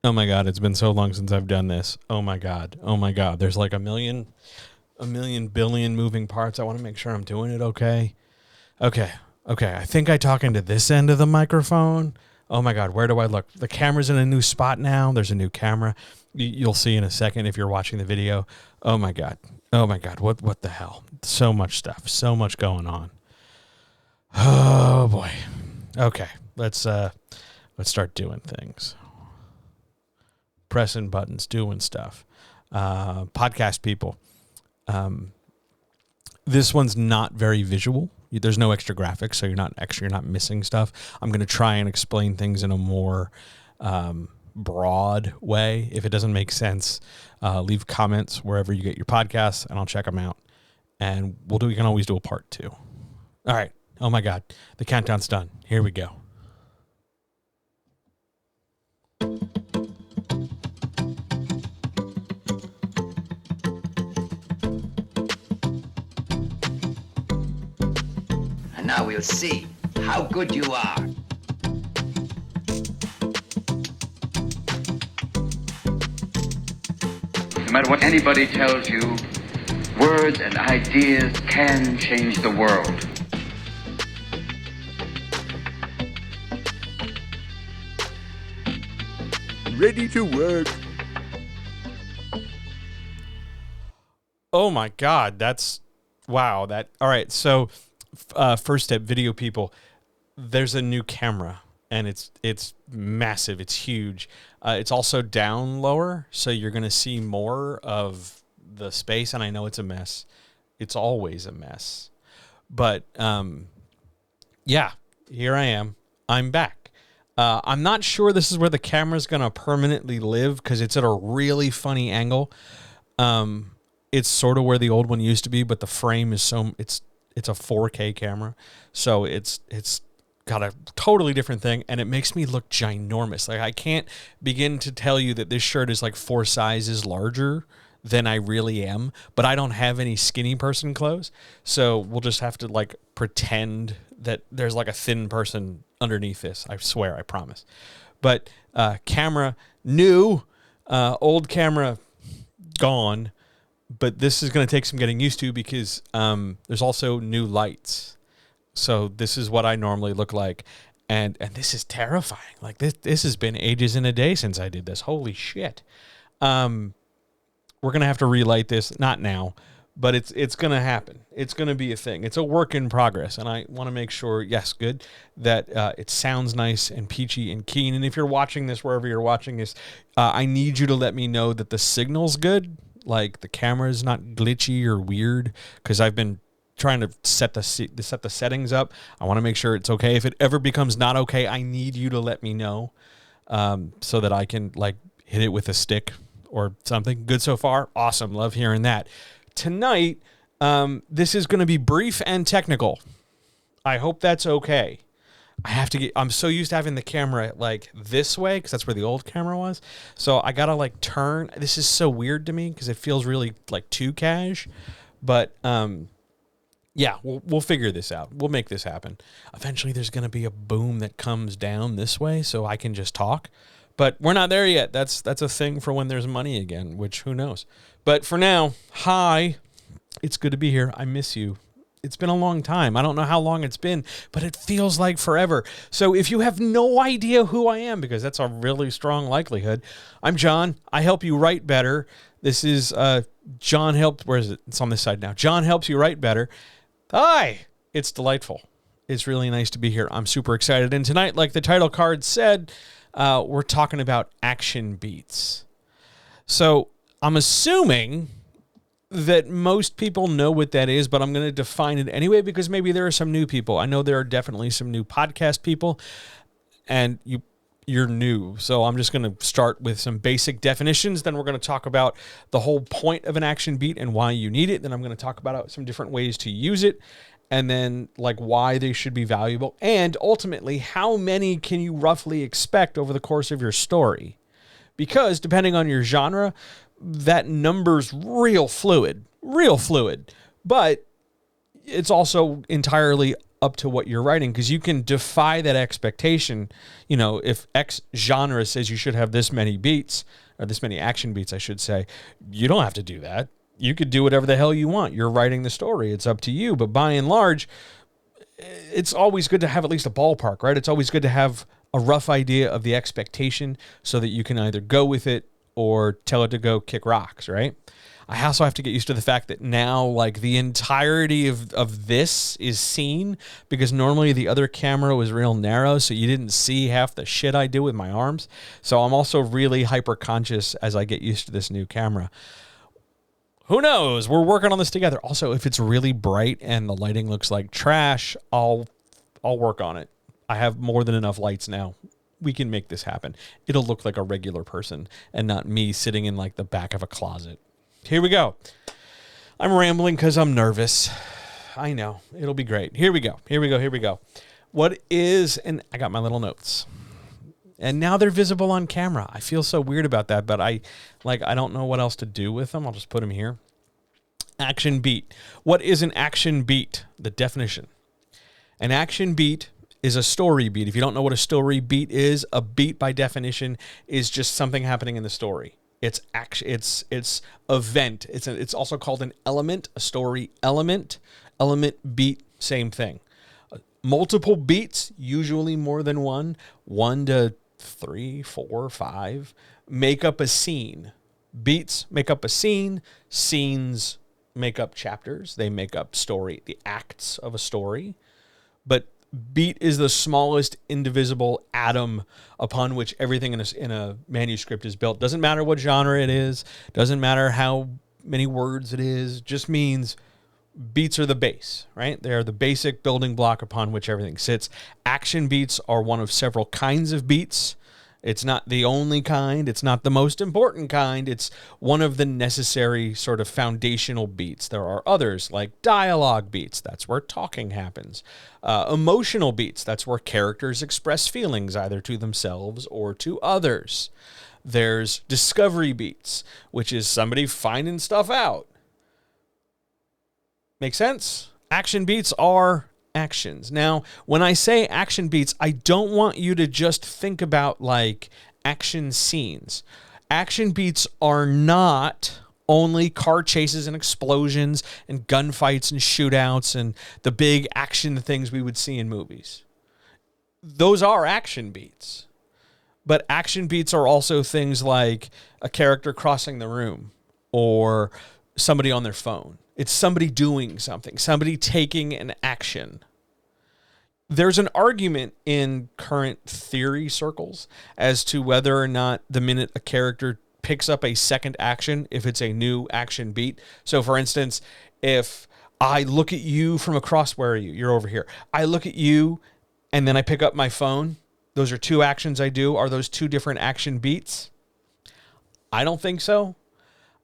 Oh my God, it's been so long since I've done this. Oh my God. Oh my God. There's like a million billion moving parts. I want to make sure I'm doing it okay. Okay. Okay. I think I talk into this end of the microphone. Oh my God, where do I look? The camera's in a new spot now. There's a new camera. You'll see in a second if you're watching the video. Oh my God. Oh my God. What the hell? So much stuff. So much going on. Oh boy. Okay. Let's start doing things. Pressing buttons, doing stuff. Podcast people. This one's not very visual. There's no extra graphics, so you're not missing stuff. I'm going to try and explain things in a more broad way. If it doesn't make sense, leave comments wherever you get your podcasts, and I'll check them out. And we can always do a part 2. All right. Oh my God, the countdown's done. Here we go. Now we'll see how good you are. No matter what anybody tells you, words and ideas can change the world. Ready to work. Oh my God, wow. All right, so first step, video people, there's a new camera, and it's massive. It's huge. It's also down lower, so you're going to see more of the space, and I know it's a mess. It's always a mess. But, yeah, here I am. I'm back. I'm not sure this is where the camera's going to permanently live because it's at a really funny angle. It's sort of where the old one used to be, but the frame is it's a 4K camera, so it's got a totally different thing, and it makes me look ginormous. Like, I can't begin to tell you that this shirt is like 4 sizes larger than I really am, but I don't have any skinny person clothes, so we'll just have to like pretend that there's like a thin person underneath this. I swear, I promise. But camera new, old camera gone. But this is going to take some getting used to because there's also new lights. So this is what I normally look like. And this is terrifying. Like this has been ages and a day since I did this. Holy shit. We're going to have to relight this. Not now, but it's going to happen. It's going to be a thing. It's a work in progress. And I want to make sure, yes, good, that it sounds nice and peachy and keen. And if you're watching this, wherever you're watching this, I need you to let me know that the signal's good. Like the camera is not glitchy or weird, because I've been trying to set the settings up. I want to make sure it's okay. If it ever becomes not okay, I need you to let me know, so that I can like hit it with a stick or something. Good so far? Awesome. Love hearing that. Tonight, this is going to be brief and technical. I hope that's okay. I'm so used to having the camera like this way because that's where the old camera was. So I got to like turn. This is so weird to me because it feels really like too cash. But yeah, we'll figure this out. We'll make this happen. Eventually there's going to be a boom that comes down this way so I can just talk. But we're not there yet. That's a thing for when there's money again, which who knows. But for now, hi. It's good to be here. I miss you. It's been a long time. I don't know how long it's been, but it feels like forever. So if you have no idea who I am, because that's a really strong likelihood, I'm John. I help you write better. This is John helps. Where is it? It's on this side now. John helps you write better. Hi. It's delightful. It's really nice to be here. I'm super excited. And tonight, like the title card said, we're talking about action beats. So I'm assuming that most people know what that is, but I'm going to define it anyway because maybe there are some new people. I know there are definitely some new podcast people, and you're new. So I'm just going to start with some basic definitions. Then we're going to talk about the whole point of an action beat and why you need it. Then I'm going to talk about some different ways to use it, and then like why they should be valuable, and ultimately how many can you roughly expect over the course of your story? Because depending on your genre, that number's real fluid, but it's also entirely up to what you're writing, because you can defy that expectation. You know, if X genre says you should have this many beats, or this many action beats, I should say, you don't have to do that. You could do whatever the hell you want. You're writing the story. It's up to you. But by and large, it's always good to have at least a ballpark, right? It's always good to have a rough idea of the expectation so that you can either go with it or tell it to go kick rocks, right? I also have to get used to the fact that now, like, the entirety of this is seen, because normally the other camera was real narrow, so you didn't see half the shit I do with my arms. So I'm also really hyper conscious as I get used to this new camera. Who knows? We're working on this together. Also, if it's really bright and the lighting looks like trash, I'll work on it. I have more than enough lights now. We can make this happen. It'll look like a regular person and not me sitting in like the back of a closet. Here we go. I'm rambling because I'm nervous. I know. It'll be great. Here we go. What is, and I got my little notes. And now they're visible on camera. I feel so weird about that, but I don't know what else to do with them. I'll just put them here. Action beat. What is an action beat? The definition. An action beat is a story beat. If you don't know what a story beat is, a beat by definition is just something happening in the story. It's action. It's event. It's also called an element, a story element. Element, beat, same thing. Multiple beats, usually more than one. 1 to 3, 4, 5 make up a scene. Beats make up a scene. Scenes make up chapters. They make up story, the acts of a story. But beat is the smallest indivisible atom upon which everything in a manuscript is built. Doesn't matter what genre it is. Doesn't matter how many words it is. Just means beats are the base, right? They are the basic building block upon which everything sits. Action beats are one of several kinds of beats. It's not the only kind. It's not the most important kind. It's one of the necessary sort of foundational beats. There are others like dialogue beats. That's where talking happens. Emotional beats. That's where characters express feelings either to themselves or to others. There's discovery beats, which is somebody finding stuff out. Make sense? Action beats are actions. Now, when I say action beats, I don't want you to just think about like action scenes. Action beats are not only car chases and explosions and gunfights and shootouts and the big action things we would see in movies. Those are action beats. But action beats are also things like a character crossing the room or somebody on their phone. It's somebody doing something, somebody taking an action. There's an argument in current theory circles as to whether or not the minute a character picks up a second action, if it's a new action beat. So for instance, if I look at you from across, where are you? You're over here. I look at you and then I pick up my phone. Those are two actions I do. Are those two different action beats? I don't think so.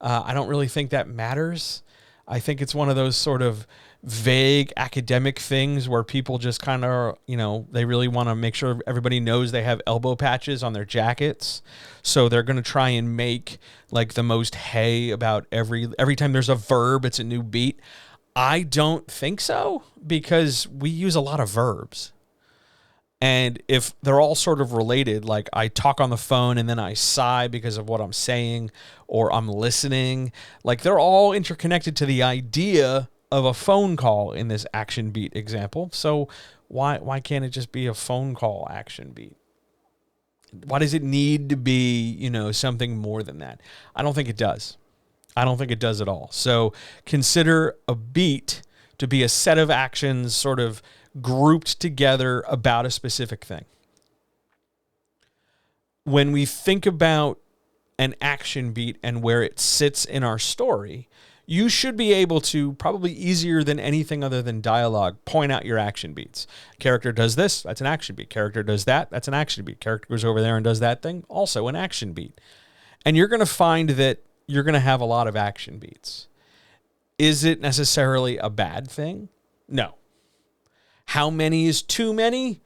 I don't really think that matters. I think it's one of those sort of vague academic things where people just kind of, they really want to make sure everybody knows they have elbow patches on their jackets. So they're going to try and make like the most hay about every time there's a verb, it's a new beat. I don't think so, because we use a lot of verbs. And if they're all sort of related, like I talk on the phone and then I sigh because of what I'm saying, or I'm listening, like they're all interconnected to the idea of a phone call in this action beat example. So why can't it just be a phone call action beat? Why does it need to be, something more than that? I don't think it does. I don't think it does at all. So consider a beat to be a set of actions sort of grouped together about a specific thing. When we think about an action beat and where it sits in our story, you should be able to, probably easier than anything other than dialogue, point out your action beats. Character does this, that's an action beat. Character does that, that's an action beat. Character goes over there and does that thing, also an action beat. And you're going to find that you're going to have a lot of action beats. Is it necessarily a bad thing? No. How many is too many?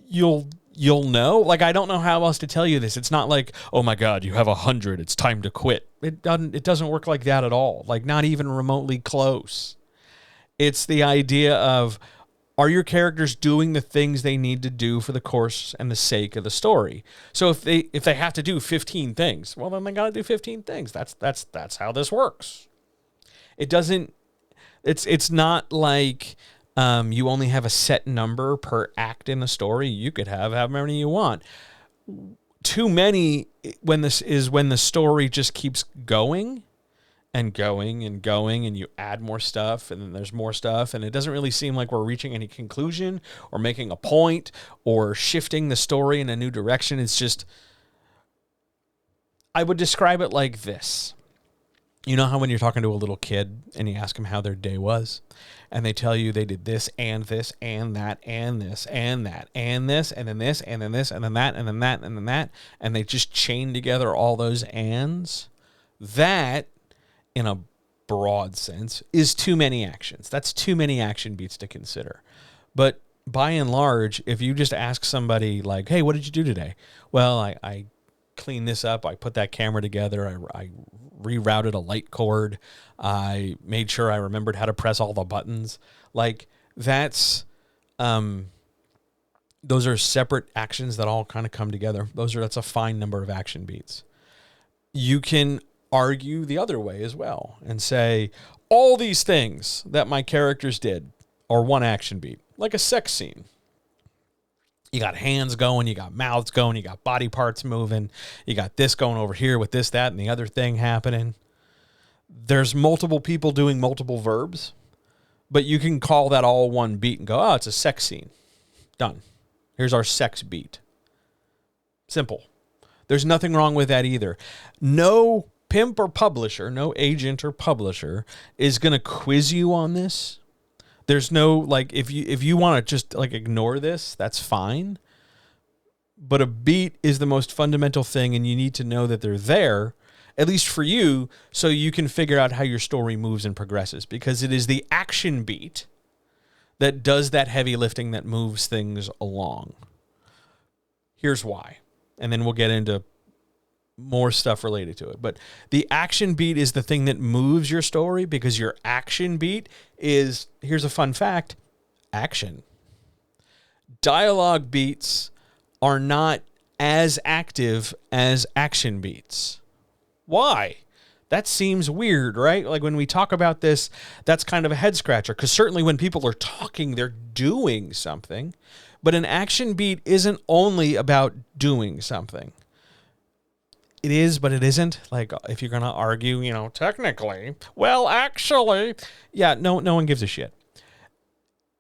You'll know. Like, I don't know how else to tell you this. It's not like, oh my God, you have 100. It's time to quit. It doesn't work like that at all. Like, not even remotely close. It's the idea of, are your characters doing the things they need to do for the course and the sake of the story? So if they have to do 15 things, well, then they got to do 15 things. That's how this works. It doesn't. It's not like you only have a set number per act in a story. You could have however many you want. Too many when the story just keeps going and going and going, and you add more stuff, and then there's more stuff, and it doesn't really seem like we're reaching any conclusion or making a point or shifting the story in a new direction. It's just, I would describe it like this. You know how when you're talking to a little kid and you ask them how their day was, and they tell you they did this and this and that and this and that and this and then this and then this and then that and then that and then that, and they just chain together all those ands? That, in a broad sense, is too many actions. That's too many action beats to consider. But by and large, if you just ask somebody like, hey, what did you do today? Well, I cleaned this up. I put that camera together. I rerouted a light cord. I made sure I remembered how to press all the buttons. Like, that's, those are separate actions that all kind of come together. That's a fine number of action beats. You can argue the other way as well and say all these things that my characters did are one action beat, like a sex scene. You got hands going, you got mouths going, you got body parts moving, you got this going over here with this, that, and the other thing happening. There's multiple people doing multiple verbs, but you can call that all one beat and go, oh, it's a sex scene. Done. Here's our sex beat. Simple. There's nothing wrong with that either. No pimp or publisher, no agent or publisher is going to quiz you on this. There's no, like, if you want to just like ignore this, that's fine. But a beat is the most fundamental thing, and you need to know that they're there, at least for you, so you can figure out how your story moves and progresses, because it is the action beat that does that heavy lifting that moves things along. Here's why. And then we'll get into more stuff related to it. But the action beat is the thing that moves your story, because your action beat is, here's a fun fact, action. Dialogue beats are not as active as action beats. Why? That seems weird, right? Like when we talk about this, that's kind of a head scratcher, because certainly when people are talking, they're doing something. But an action beat isn't only about doing something. It is, but it isn't. Like, if you're going to argue, technically, well, actually, yeah, no one gives a shit.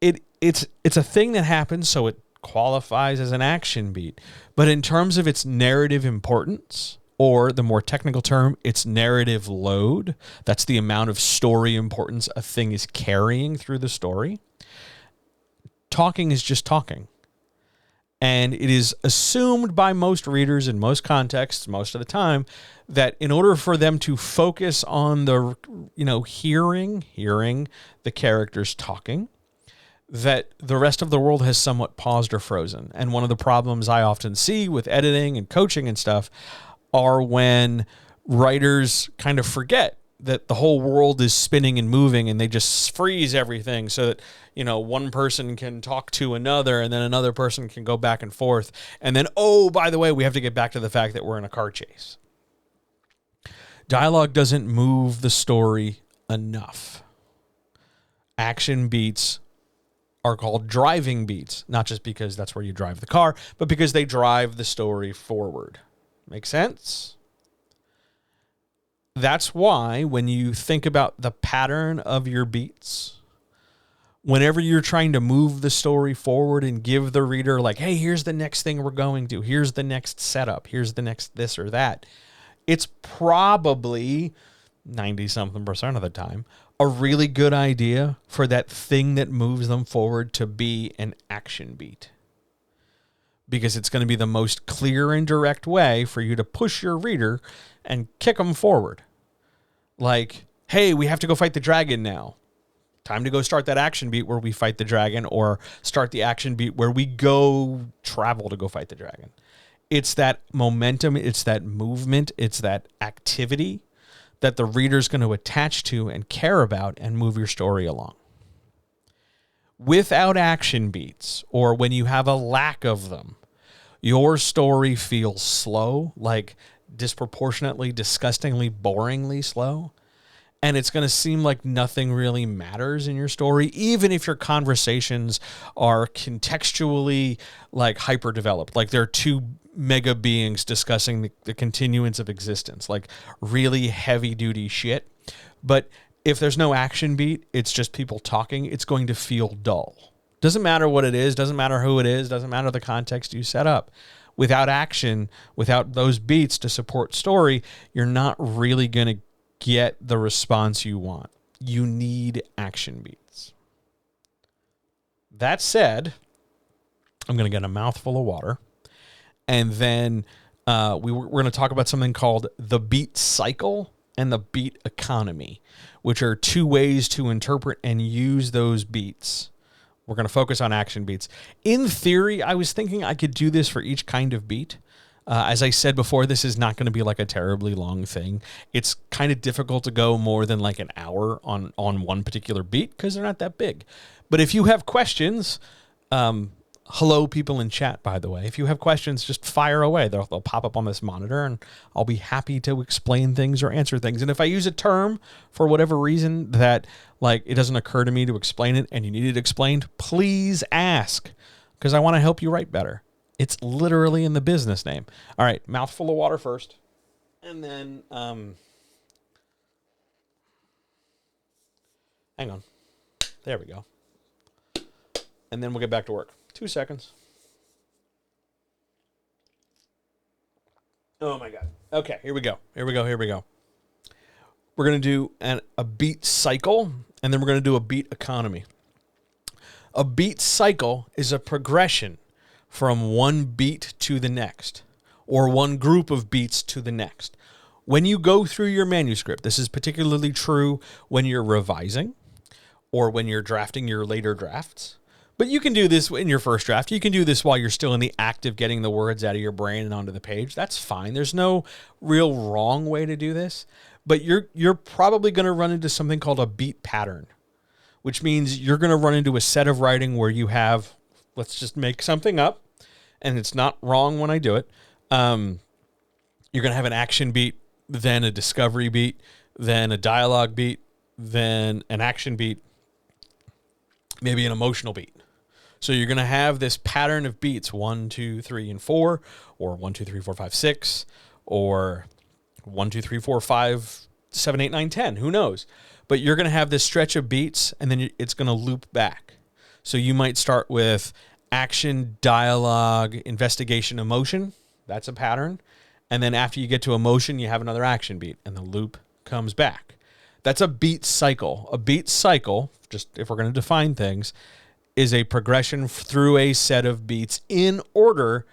It's a thing that happens, so it qualifies as an action beat. But in terms of its narrative importance, or the more technical term, its narrative load, that's the amount of story importance a thing is carrying through the story, talking is just talking. And it is assumed by most readers in most contexts, most of the time, that in order for them to focus on the, hearing the characters talking, that the rest of the world has somewhat paused or frozen. And one of the problems I often see with editing and coaching and stuff are when writers kind of forget that the whole world is spinning and moving, and they just freeze everything so that, one person can talk to another, and then another person can go back and forth. And then, oh, by the way, we have to get back to the fact that we're in a car chase. Dialogue doesn't move the story enough. Action beats are called driving beats, not just because that's where you drive the car, but because they drive the story forward. Make sense? That's why when you think about the pattern of your beats, whenever you're trying to move the story forward and give the reader like, hey, here's the next thing we're going to, here's the next setup, here's the next this or that, it's probably 90-something% of the time a really good idea for that thing that moves them forward to be an action beat. Because it's going to be the most clear and direct way for you to push your reader and kick them forward. Like, hey, we have to go fight the dragon now. Time to go start that action beat where we fight the dragon, or start the action beat where we go travel to go fight the dragon. It's that momentum, it's that movement, it's that activity that the reader's going to attach to and care about and move your story along. Without action beats, or when you have a lack of them, your story feels slow, like disproportionately, disgustingly, boringly slow. And it's going to seem like nothing really matters in your story, even if your conversations are contextually like hyper developed. Like they're two mega beings discussing the continuance of existence, like really heavy duty shit. But if there's no action beat, it's just people talking, it's going to feel dull. Doesn't matter what it is, doesn't matter who it is, doesn't matter the context you set up. Without action, without those beats to support story, you're not really going to get the response you want. You need action beats. That said, I'm going to get a mouthful of water, and then we're going to talk about something called the beat cycle and the beat economy, which are two ways to interpret and use those beats. We're going to focus on action beats. In theory, I was thinking I could do this for each kind of beat. As I said before, this is not going to be like a terribly long thing. It's kind of difficult to go more than like an hour on one particular beat because they're not that big. But if you have questions, hello people in chat, by the way. If you have questions, just fire away. They'll pop up on this monitor, and I'll be happy to explain things or answer things. And if I use a term for whatever reason that like it doesn't occur to me to explain it and you need it explained, please ask, because I want to help you write better. It's literally in the business name. All right, mouthful of water first. And then, hang on. There we go. And then we'll get back to work. 2 seconds. Oh my God. Okay, here we go. We're going to do a beat cycle, and then we're going to do a beat economy. A beat cycle is a progression from one beat to the next, or one group of beats to the next. When you go through your manuscript, this is particularly true when you're revising or when you're drafting your later drafts. But you can do this in your first draft. You can do this while you're still in the act of getting the words out of your brain and onto the page. That's fine. There's no real wrong way to do this. But you're probably going to run into something called a beat pattern, which means you're going to run into a set of writing where you have, let's just make something up, and it's not wrong when I do it. You're going to have an action beat, then a discovery beat, then a dialogue beat, then an action beat, maybe an emotional beat. So you're going to have this pattern of beats, 1, 2, 3, and 4, or 1, 2, 3, 4, 5, 6, or 1, 2, 3, 4, 5, 7, 8, 9, 10. Who knows? But you're going to have this stretch of beats, and then it's going to loop back. So you might start with action, dialogue, investigation, emotion. That's a pattern. And then after you get to emotion, you have another action beat, and the loop comes back. That's a beat cycle. A beat cycle, just if we're going to define things, is a progression through a set of beats in order,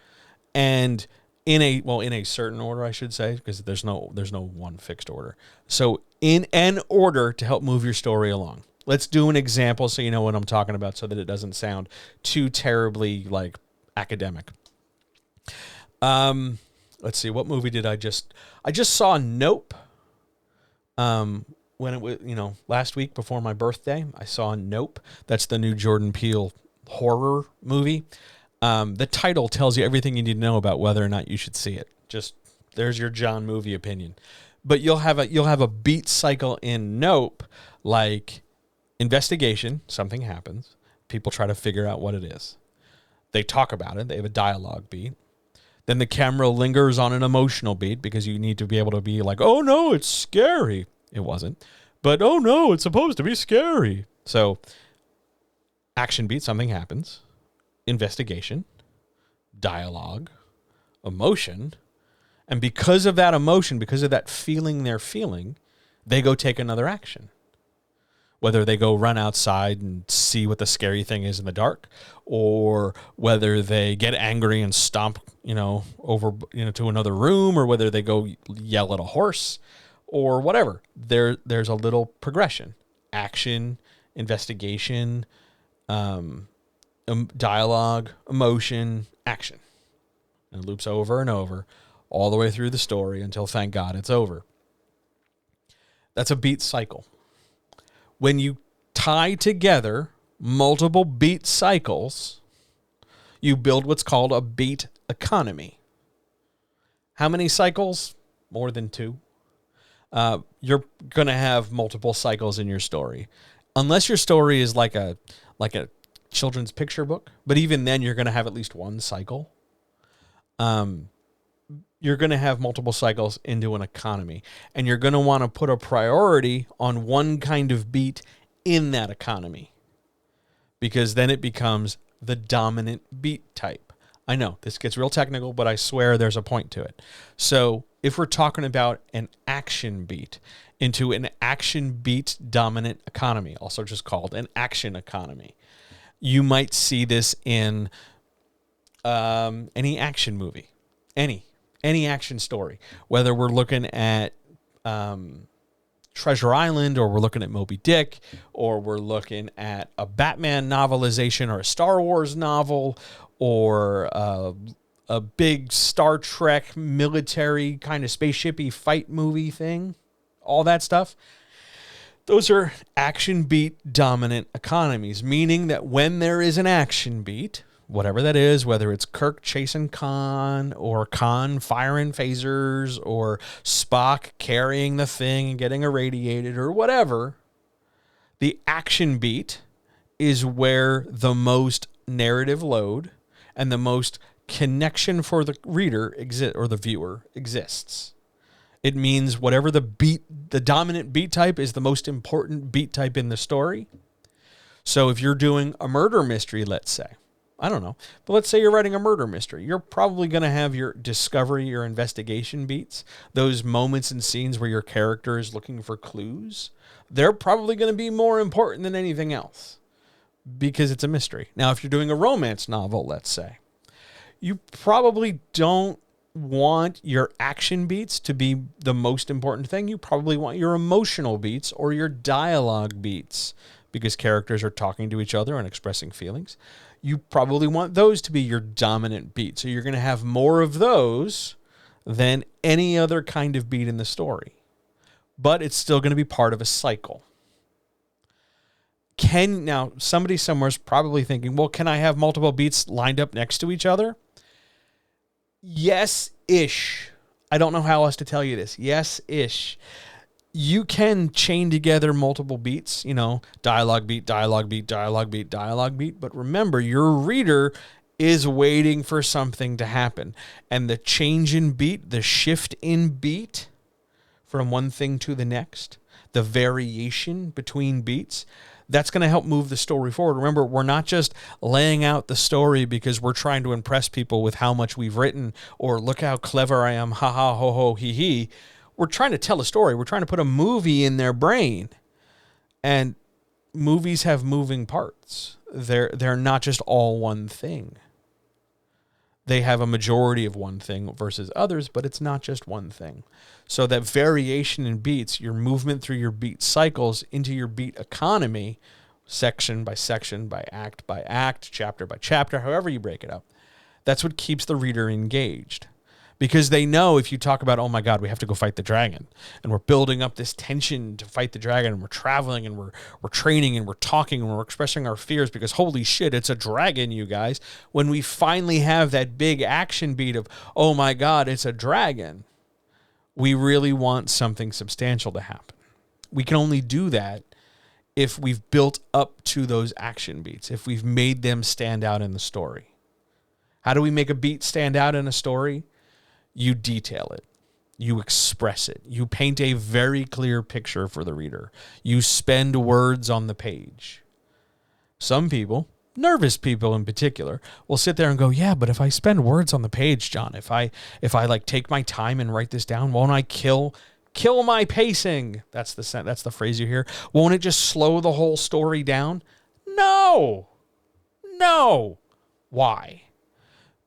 and in a certain order, I should say, because there's no one fixed order. So in an order to help move your story along. Let's do an example so you know what I'm talking about, so that it doesn't sound too terribly like academic. Let's see, what movie did I just saw Nope. When it was, last week before my birthday, I saw Nope. That's the new Jordan Peele horror movie. The title tells you everything you need to know about whether or not you should see it. Just there's your John movie opinion. But you'll have a beat cycle in Nope, like investigation, something happens, people try to figure out what it is. They talk about it, they have a dialogue beat. Then the camera lingers on an emotional beat because you need to be able to be like, oh no, it's scary. It wasn't. But oh no, it's supposed to be scary. So action beat, something happens. Investigation, dialogue, emotion. And because of that emotion, because of that feeling they're feeling, they go take another action. Whether they go run outside and see what the scary thing is in the dark, or whether they get angry and stomp, over, to another room, or whether they go yell at a horse, or whatever. There's a little progression: action, investigation, dialogue, emotion, action, and it loops over and over, all the way through the story until, thank God, it's over. That's a beat cycle. When you tie together multiple beat cycles, you build what's called a beat economy. How many cycles? More than 2. You're going to have multiple cycles in your story. Unless your story is like a children's picture book, but even then you're going to have at least one cycle. You're going to have multiple cycles into an economy, and you're going to want to put a priority on one kind of beat in that economy, because then it becomes the dominant beat type. I know this gets real technical, but I swear there's a point to it. So if we're talking about an action beat into an action beat dominant economy, also just called an action economy, you might see this in any action movie, any action story, whether we're looking at Treasure Island, or we're looking at Moby Dick, or we're looking at a Batman novelization or a Star Wars novel, or a big Star Trek military kind of spaceshipy fight movie thing, all that stuff. Those are action beat dominant economies, meaning that when there is an action beat, whatever that is, whether it's Kirk chasing Khan, or Khan firing phasers, or Spock carrying the thing and getting irradiated, or whatever, the action beat is where the most narrative load and the most connection for the reader or the viewer exists. It means whatever the dominant beat type is the most important beat type in the story. So if you're doing a murder mystery, let's say, I don't know, but let's say you're writing a murder mystery, you're probably going to have your discovery, your investigation beats, those moments and scenes where your character is looking for clues. They're probably going to be more important than anything else because it's a mystery. Now, if you're doing a romance novel, let's say, you probably don't want your action beats to be the most important thing. You probably want your emotional beats or your dialogue beats, because characters are talking to each other and expressing feelings. You probably want those to be your dominant beat. So you're going to have more of those than any other kind of beat in the story. But it's still going to be part of a cycle. Now, somebody somewhere is probably thinking, well, can I have multiple beats lined up next to each other? Yes-ish. I don't know how else to tell you this. Yes-ish. You can chain together multiple beats, dialogue beat, dialogue beat, dialogue beat, dialogue beat. But remember, your reader is waiting for something to happen. And the change in beat, the shift in beat from one thing to the next, the variation between beats, that's going to help move the story forward. Remember, we're not just laying out the story because we're trying to impress people with how much we've written, or look how clever I am, ha ha, ho ho, he he. We're trying to tell a story. We're trying to put a movie in their brain. And movies have moving parts. They're not just all one thing. They have a majority of one thing versus others, but it's not just one thing. So that variation in beats, your movement through your beat cycles into your beat economy, section by section, by act, chapter by chapter, however you break it up, that's what keeps the reader engaged. Because they know if you talk about, oh my God, we have to go fight the dragon, and we're building up this tension to fight the dragon, and we're traveling, and we're training, and we're talking, and we're expressing our fears because holy shit, it's a dragon, you guys. When we finally have that big action beat of, oh my God, it's a dragon, we really want something substantial to happen. We can only do that if we've built up to those action beats, if we've made them stand out in the story. How do we make a beat stand out in a story? You detail it. You express it. You paint a very clear picture for the reader. You spend words on the page. Some people, nervous people in particular, will sit there and go, yeah, but if I spend words on the page, John, if I like take my time and write this down, won't I kill my pacing? That's the phrase you hear. Won't it just slow the whole story down? No. Why?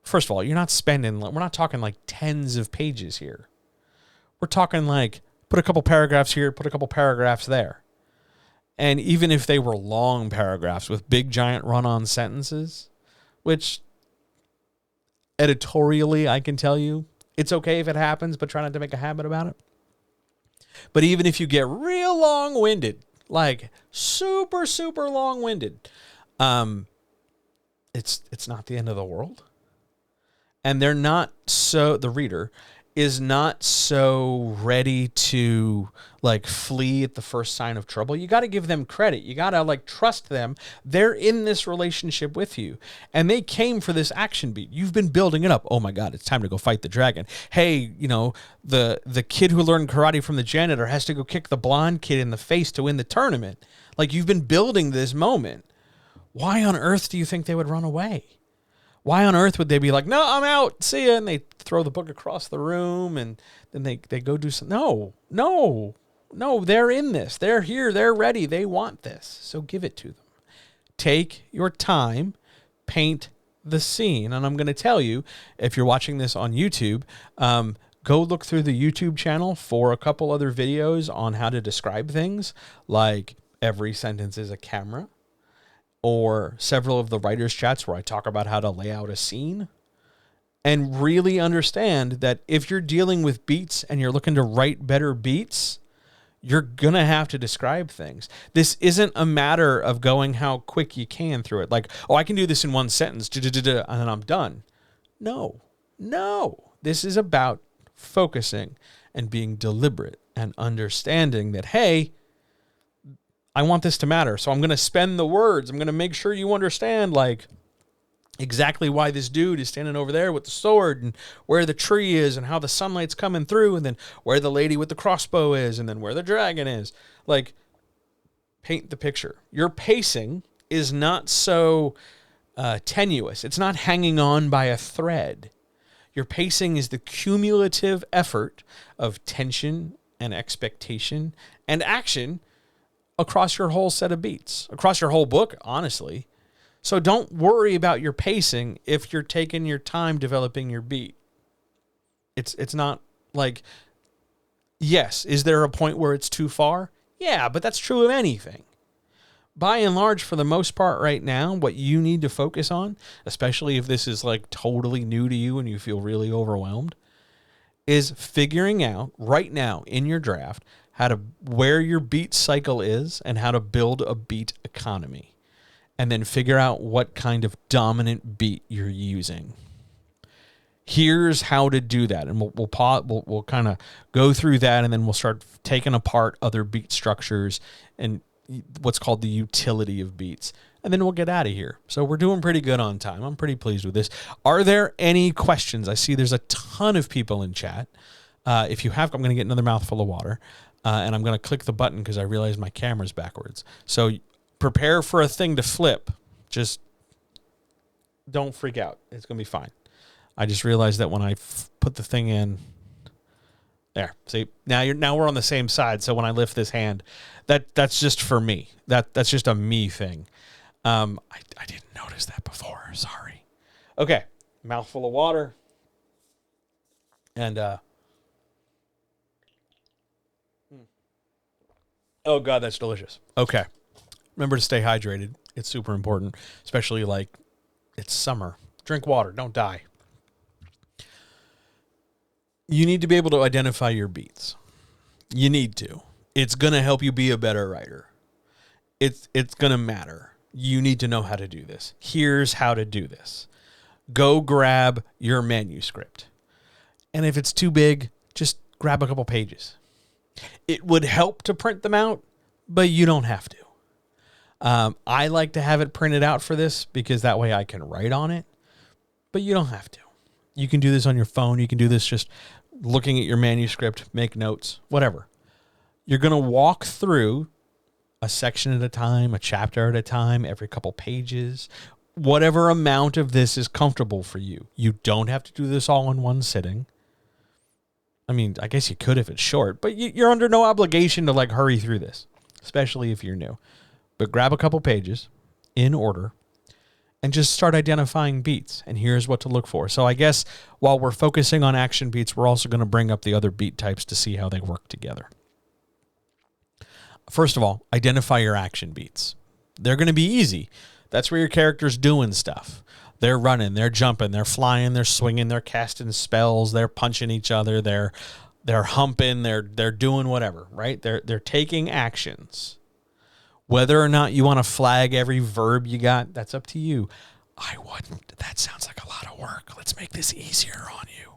First of all, we're not talking like tens of pages here. We're talking like put a couple paragraphs here, put a couple paragraphs there. And even if they were long paragraphs with big giant run-on sentences, which editorially I can tell you, it's okay if it happens, but try not to make a habit about it. But even if you get real long-winded, like super, super long-winded, It's not the end of the world. And they're not so, the reader is not so ready to like flee at the first sign of trouble. You got to give them credit. You got to like trust them. They're in this relationship with you, and they came for this action beat. You've been building it up. Oh my God, it's time to go fight the dragon. Hey, you know, the kid who learned karate from the janitor has to go kick the blonde kid in the face to win the tournament. Like, you've been building this moment. Why on earth do you think they would run away? Why on earth would they be like, no, I'm out, see ya, and they throw the book across the room, and then they go do something? No, they're in this. They're here. They're ready. They want this. So give it to them. Take your time. Paint the scene. And I'm going to tell you, if you're watching this on YouTube, go look through the YouTube channel for a couple other videos on how to describe things, like every sentence is a camera, or several of the writers' chats where I talk about how to lay out a scene, and really understand that if you're dealing with beats and you're looking to write better beats, you're going to have to describe things. This isn't a matter of going how quick you can through it. Like, oh, I can do this in one sentence, and then I'm done. No. This is about focusing and being deliberate and understanding that, hey, I want this to matter, so I'm going to spend the words. I'm going to make sure you understand, like, exactly why this dude is standing over there with the sword, and where the tree is, and how the sunlight's coming through, and then where the lady with the crossbow is, and then where the dragon is. Like, paint the picture. Your pacing is not so tenuous. It's not hanging on by a thread. Your pacing is the cumulative effort of tension and expectation and action across your whole set of beats, across your whole book, honestly. So don't worry about your pacing if you're taking your time developing your beat. It's not like, yes, is there a point where it's too far? Yeah, but that's true of anything. By and large, for the most part right now, what you need to focus on, especially if this is like totally new to you and you feel really overwhelmed, is figuring out right now in your draft where your beat cycle is and how to build a beat economy. And then figure out what kind of dominant beat you're using. Here's how to do that. And we'll kind of go through that, and then we'll start taking apart other beat structures and what's called the utility of beats. And then we'll get out of here. So we're doing pretty good on time. I'm pretty pleased with this. Are there any questions? I see there's a ton of people in chat. If you have, I'm going to get another mouthful of water. And I'm going to click the button because I realize my camera's backwards. So prepare for a thing to flip. Just don't freak out. It's going to be fine. I just realized that when I put the thing in there, see, now we're on the same side. So when I lift this hand, that's just for me. That's just a me thing. I didn't notice that before. Sorry. Okay. Mouthful of water. And, oh, God, that's delicious. Okay. Remember to stay hydrated. It's super important, especially like it's summer. Drink water. Don't die. You need to be able to identify your beats. You need to. It's going to help you be a better writer. It's going to matter. You need to know how to do this. Here's how to do this. Go grab your manuscript. And if it's too big, just grab a couple pages. It would help to print them out, but you don't have to. I like to have it printed out for this because that way I can write on it, but you don't have to. You can do this on your phone. You can do this just looking at your manuscript, make notes, whatever. You're going to walk through a section at a time, a chapter at a time, every couple pages, whatever amount of this is comfortable for you. You don't have to do this all in one sitting. I mean, I guess you could if it's short, but you're under no obligation to like hurry through this, especially if you're new. But grab a couple pages in order and just start identifying beats. And here's what to look for. So I guess while we're focusing on action beats, we're also going to bring up the other beat types to see how they work together. First of all, identify your action beats. They're going to be easy. That's where your character's doing stuff. They're running, they're jumping, they're flying, they're swinging, they're casting spells, they're punching each other, they're humping, they're doing whatever, right? They're taking actions. Whether or not you want to flag every verb you got, that's up to you. I wouldn't. That sounds like a lot of work. Let's make this easier on you.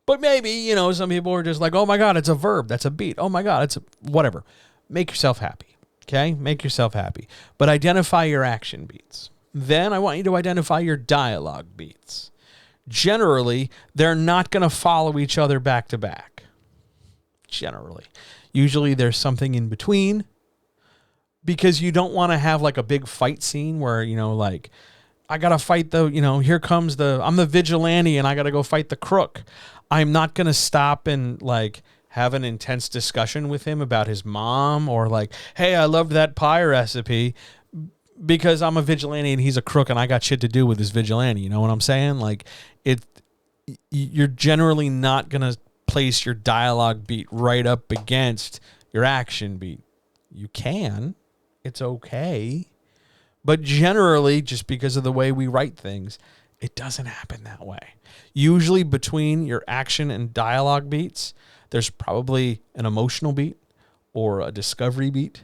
But maybe, some people are just like, oh my God, it's a verb. That's a beat. Oh my God, it's a whatever. Make yourself happy. Okay? Make yourself happy. But identify your action beats. Then I want you to identify your dialogue beats. Generally, they're not going to follow each other back to back. Generally. Usually there's something in between, because you don't want to have like a big fight scene where, I got to fight here comes I'm the vigilante and I got to go fight the crook. I'm not going to stop and have an intense discussion with him about his mom or hey, I loved that pie recipe, because I'm a vigilante and he's a crook and I got shit to do with this vigilante. You know what I'm saying? You're generally not going to place your dialogue beat right up against your action beat. You can. It's okay. But generally, just because of the way we write things, it doesn't happen that way. Usually between your action and dialogue beats, there's probably an emotional beat or a discovery beat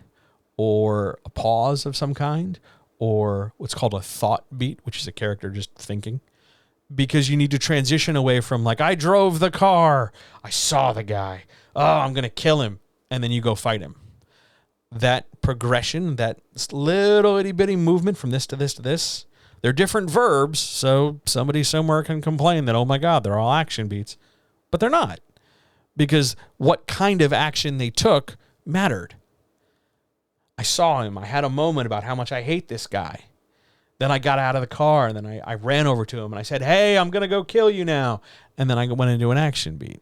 or a pause of some kind, or what's called a thought beat, which is a character just thinking. Because you need to transition away from I drove the car, I saw the guy, oh, I'm going to kill him, and then you go fight him. That progression, that little itty bitty movement from this to this to this, they're different verbs, so somebody somewhere can complain that, oh my God, they're all action beats. But they're not, because what kind of action they took mattered. I saw him. I had a moment about how much I hate this guy. Then I got out of the car, and then I ran over to him, and I said, hey, I'm going to go kill you now. And then I went into an action beat.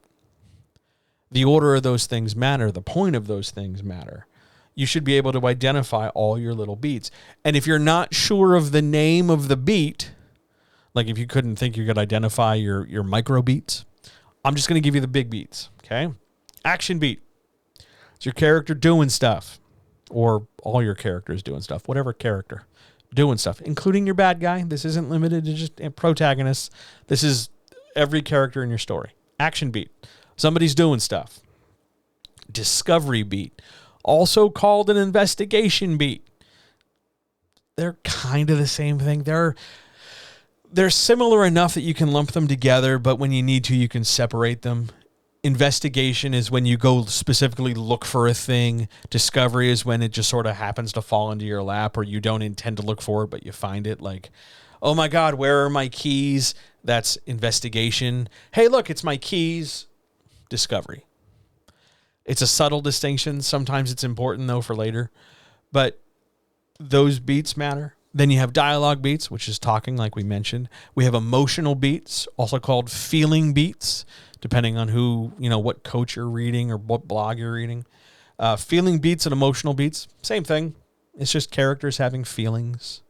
The order of those things matter. The point of those things matter. You should be able to identify all your little beats. And if you're not sure of the name of the beat, if you couldn't think you could identify your micro beats, I'm just going to give you the big beats, okay? Action beat. It's your character doing stuff. Or all your characters doing stuff, whatever character doing stuff, including your bad guy. This isn't limited to just protagonists. This is every character in your story. Action beat. Somebody's doing stuff. Discovery beat. Also called an investigation beat. They're kind of the same thing. They're similar enough that you can lump them together, but when you need to, you can separate them. Investigation is when you go specifically look for a thing. Discovery is when it just sort of happens to fall into your lap, or you don't intend to look for it, but you find it. Oh my God, where are my keys? That's investigation. Hey, look, it's my keys. Discovery. It's a subtle distinction. Sometimes it's important, though, for later. But those beats matter. Then you have dialogue beats, which is talking, like we mentioned. We have emotional beats, also called feeling beats, depending on what coach you're reading or what blog you're reading. Feeling beats and emotional beats, same thing. It's just characters having feelings.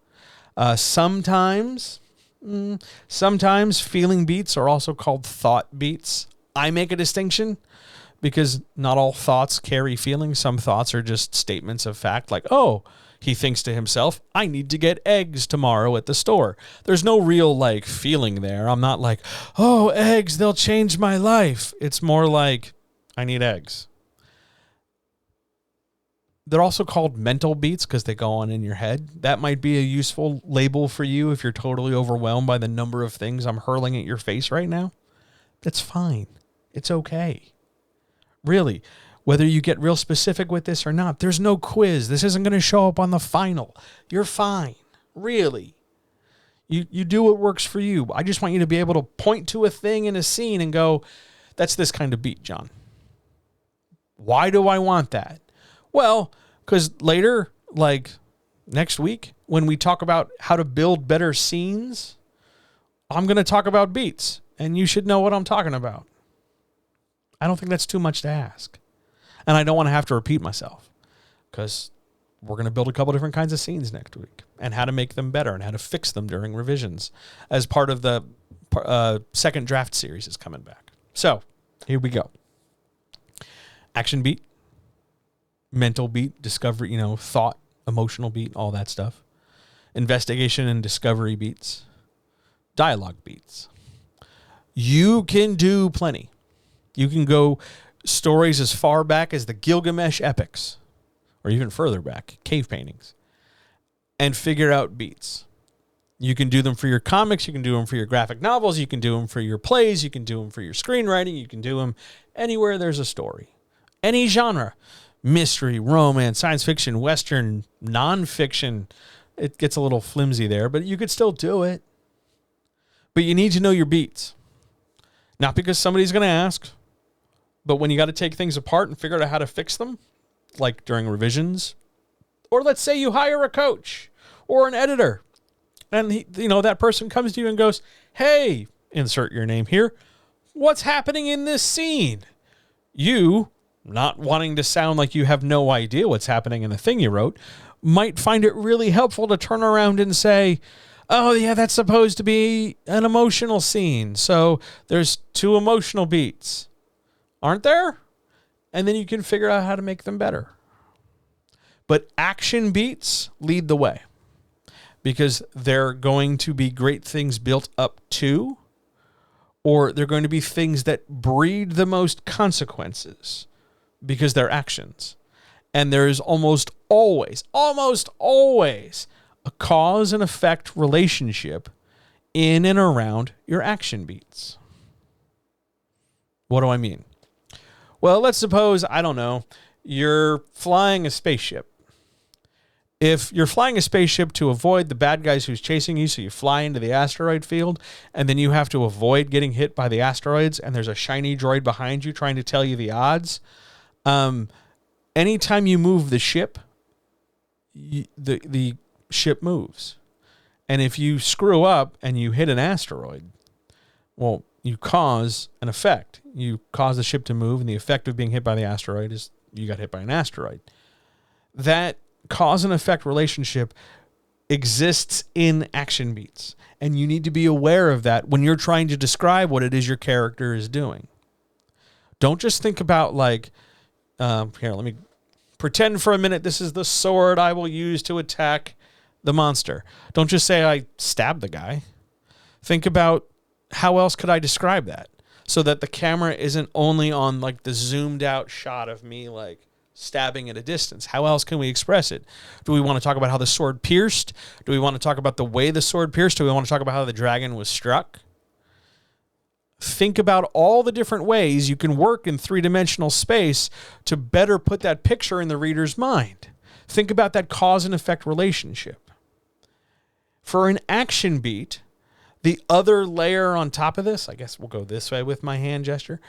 Sometimes feeling beats are also called thought beats. I make a distinction because not all thoughts carry feelings. Some thoughts are just statements of fact, oh, he thinks to himself, I need to get eggs tomorrow at the store. There's no real feeling there. I'm not oh, eggs, they'll change my life. It's more I need eggs. They're also called mental beats because they go on in your head. That might be a useful label for you if you're totally overwhelmed by the number of things I'm hurling at your face right now. That's fine. It's okay. Really. Whether you get real specific with this or not, there's no quiz. This isn't going to show up on the final. You're fine. Really. You do what works for you. I just want you to be able to point to a thing in a scene and go, that's this kind of beat, John. Why do I want that? Well, because later, next week, when we talk about how to build better scenes, I'm going to talk about beats, and you should know what I'm talking about. I don't think that's too much to ask. And I don't want to have to repeat myself, because we're going to build a couple different kinds of scenes next week and how to make them better and how to fix them during revisions as part of the second draft series is coming back. So here we go. Action beat, mental beat, discovery, thought, emotional beat, all that stuff. Investigation and discovery beats, dialogue beats. You can do plenty. You can go stories as far back as the Gilgamesh epics, or even further back, cave paintings, and figure out beats. You can do them for your comics. You can do them for your graphic novels. You can do them for your plays. You can do them for your screenwriting. You can do them anywhere there's a story. Any genre. Mystery, romance, science fiction, Western, nonfiction. It gets a little flimsy there, but you could still do it. But you need to know your beats. Not because somebody's going to ask, but when you got to take things apart and figure out how to fix them, like during revisions, or let's say you hire a coach or an editor, and that person comes to you and goes, "Hey, insert your name here. What's happening in this scene?" You, not wanting to sound like you have no idea what's happening in the thing you wrote, might find it really helpful to turn around and say, "Oh, yeah, that's supposed to be an emotional scene. So there's 2 emotional beats, aren't there?" And then you can figure out how to make them better. But action beats lead the way because they're going to be great things built up to, or they're going to be things that breed the most consequences because they're actions. And there is almost always a cause and effect relationship in and around your action beats. What do I mean? Well, let's suppose, I don't know, you're flying a spaceship. If you're flying a spaceship to avoid the bad guys who's chasing you, so you fly into the asteroid field, and then you have to avoid getting hit by the asteroids, and there's a shiny droid behind you trying to tell you the odds, anytime you move the ship, the ship moves. And if you screw up and you hit an asteroid, well, you cause an effect. You cause the ship to move, and the effect of being hit by the asteroid is you got hit by an asteroid. That cause and effect relationship exists in action beats, and you need to be aware of that when you're trying to describe what it is your character is doing. Don't just think about like, here, let me pretend for a minute this is the sword I will use to attack the monster. Don't just say I stabbed the guy. Think about how else could I describe that so that the camera isn't only on like the zoomed out shot of me like stabbing at a distance. How else can we express it? Do we want to talk about how the sword pierced? Do we want to talk about the way the sword pierced? Do we want to talk about how the dragon was struck? Think about all the different ways you can work in 3-dimensional space to better put that picture in the reader's mind. Think about that cause and effect relationship. For an action beat, the other layer on top of this, I guess we'll go this way with my hand gesture,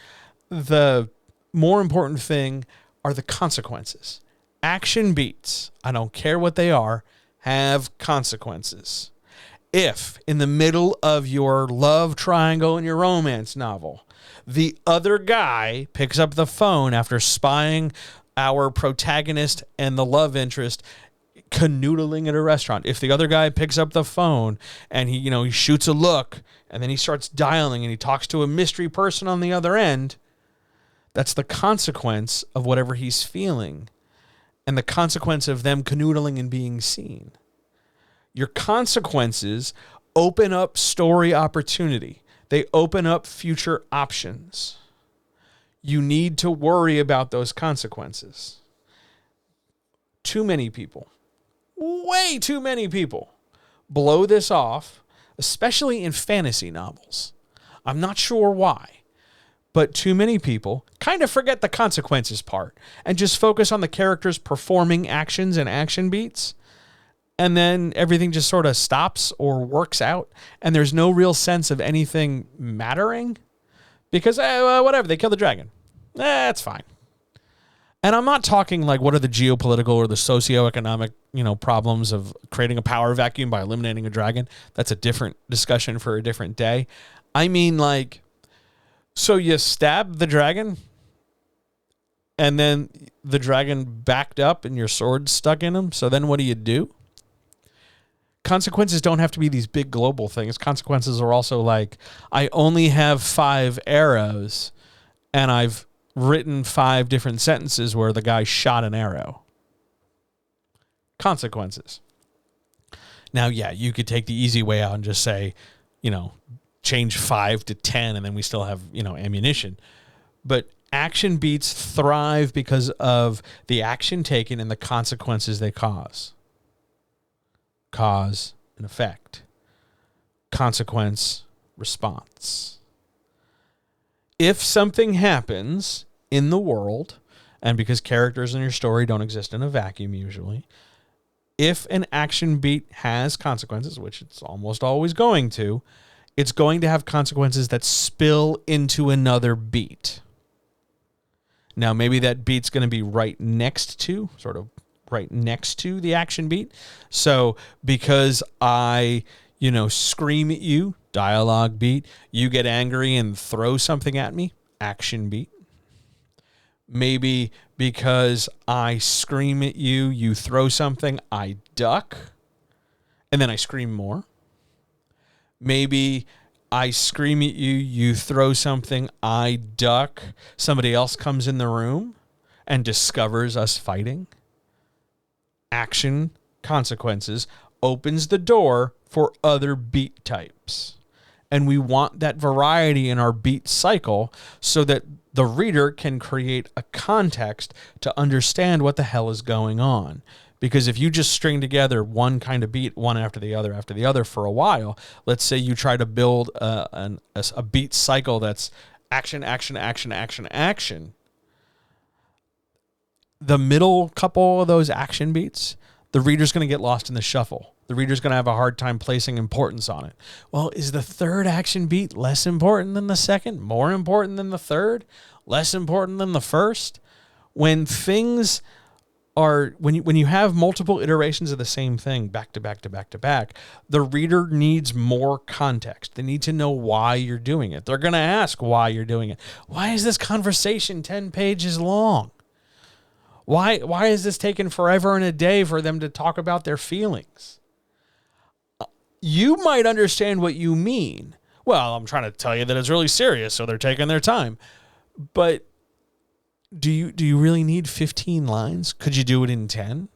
the more important thing are the consequences. Action beats, I don't care what they are, have consequences. If, in the middle of your love triangle in your romance novel, the other guy picks up the phone after spying our protagonist and the love interest canoodling at a restaurant, if the other guy picks up the phone and he shoots a look and then he starts dialing and he talks to a mystery person on the other end, that's the consequence of whatever he's feeling and the consequence of them canoodling and being seen. Your consequences open up story opportunity. They open up future options. You need to worry about those consequences. Too many people, way too many people, blow this off, especially in fantasy novels. I'm not sure why, but too many people kind of forget the consequences part and just focus on the characters performing actions and action beats. And then everything just sort of stops or works out. And there's no real sense of anything mattering because whatever, they kill the dragon. That's fine. And I'm not talking like what are the geopolitical or the socioeconomic, problems of creating a power vacuum by eliminating a dragon. That's a different discussion for a different day. I mean, like, so you stab the dragon and then the dragon backed up and your sword stuck in him. So then what do? Consequences don't have to be these big global things. Consequences are also like, I only have 5 arrows and I've written 5 different sentences where the guy shot an arrow. Consequences. Now, yeah, you could take the easy way out and just say, change 5 to 10 and then we still have, ammunition. But Action beats thrive because of the action taken and the consequences they cause. Cause and effect. Consequence, response. If something happens in the world, and because characters in your story don't exist in a vacuum usually, if an action beat has consequences, which it's almost always going to, it's going to have consequences that spill into another beat. Now, maybe that beat's going to be right next to the action beat. So because I, scream at you, dialogue beat, you get angry and throw something at me, action beat. Maybe because I scream at you, you throw something, I duck, and then I scream more. Maybe I scream at you, you throw something, I duck, somebody else comes in the room and discovers us fighting. Action, consequences, opens the door for other beat types. And we want that variety in our beat cycle so that the reader can create a context to understand what the hell is going on. Because if you just string together one kind of beat, one after the other for a while, let's say you try to build a beat cycle that's action, action, action, action, action. The middle couple of those action beats, the reader's going to get lost in the shuffle. The reader's going to have a hard time placing importance on it. Well, is the third action beat less important than the second? More important than the third? Less important than the first? When things are, when you have multiple iterations of the same thing back to back to back to back, the reader needs more context. They need to know why you're doing it. They're going to ask why you're doing it. Why is this conversation 10 pages long? Why is this taking forever and a day for them to talk about their feelings? You might understand what you mean. Well, I'm trying to tell you that it's really serious, so they're taking their time. But do you really need 15 lines? Could you do it in 10?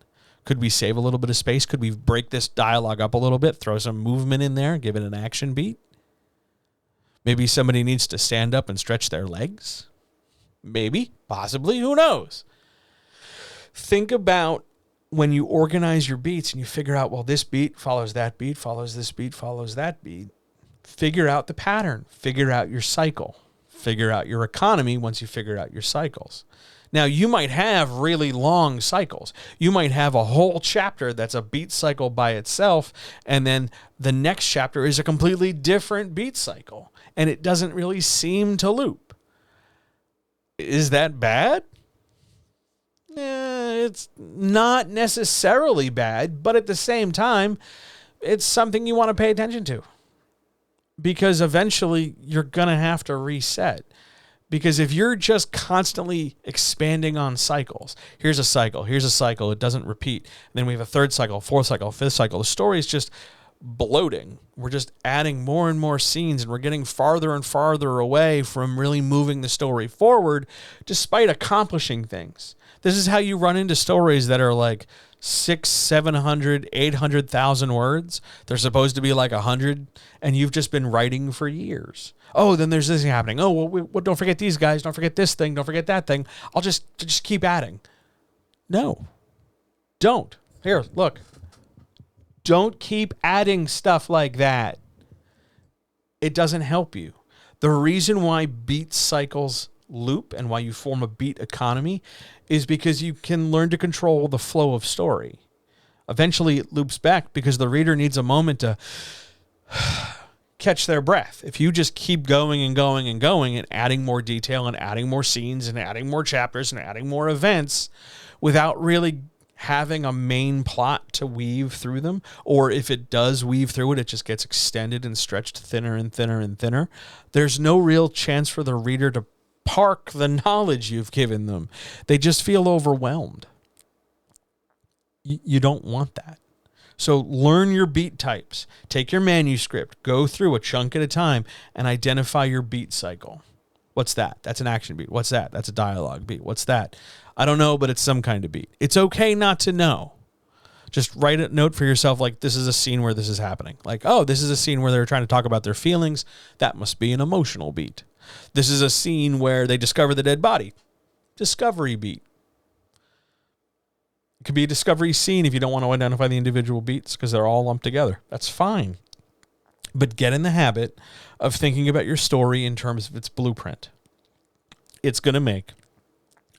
Could we save a little bit of space? Could we break this dialogue up a little bit, throw some movement in there, give it an action beat? Maybe somebody needs to stand up and stretch their legs. Maybe, possibly, who knows? Think about when you organize your beats and you figure out, well, this beat follows that beat, follows this beat, follows that beat. Figure out the pattern. Figure out your cycle. Figure out your economy once you figure out your cycles. Now, you might have really long cycles. You might have a whole chapter that's a beat cycle by itself, and then the next chapter is a completely different beat cycle, and it doesn't really seem to loop. Is that bad? It's not necessarily bad, but at the same time, it's something you want to pay attention to. Because eventually you're going to have to reset. Because if you're just constantly expanding on cycles, here's a cycle, it doesn't repeat. And then we have a third cycle, fourth cycle, fifth cycle. The story is just bloating. We're just adding more and more scenes, and we're getting farther and farther away from really moving the story forward despite accomplishing things. This is how you run into stories that are like 600, 700, 800,000 words. They're supposed to be like 100, and you've just been writing for years. Oh, then there's this happening. Oh, well, don't forget these guys. Don't forget this thing. Don't forget that thing. I'll just keep adding. No, don't. Here, look. Don't keep adding stuff like that. It doesn't help you. The reason why beat cycles loop and why you form a beat economy is because you can learn to control the flow of story. Eventually it loops back because the reader needs a moment to catch their breath. If you just keep going and going and going and adding more detail and adding more scenes and adding more chapters and adding more events without really having a main plot to weave through them, or if it does weave through it, it just gets extended and stretched thinner and thinner and thinner, there's no real chance for the reader to park the knowledge you've given them. They just feel overwhelmed. You don't want that. So learn your beat types. Take your manuscript, go through a chunk at a time, and identify your beat cycle. What's that? That's an action beat. What's that? That's a dialogue beat. What's that? I don't know, but it's some kind of beat. It's okay not to know. Just write a note for yourself like, this is a scene where this is happening. Like, oh, this is a scene where they're trying to talk about their feelings. That must be an emotional beat. This is a scene where they discover the dead body. Discovery beat. It could be a discovery scene if you don't want to identify the individual beats because they're all lumped together. That's fine. But get in the habit of thinking about your story in terms of its blueprint. It's going to make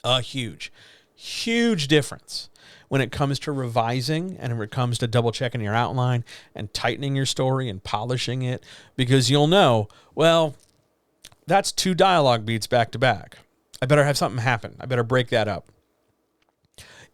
a huge, huge difference when it comes to revising and when it comes to double checking your outline and tightening your story and polishing it, because you'll know, well, that's 2 dialogue beats back to back. I better have something happen. I better break that up.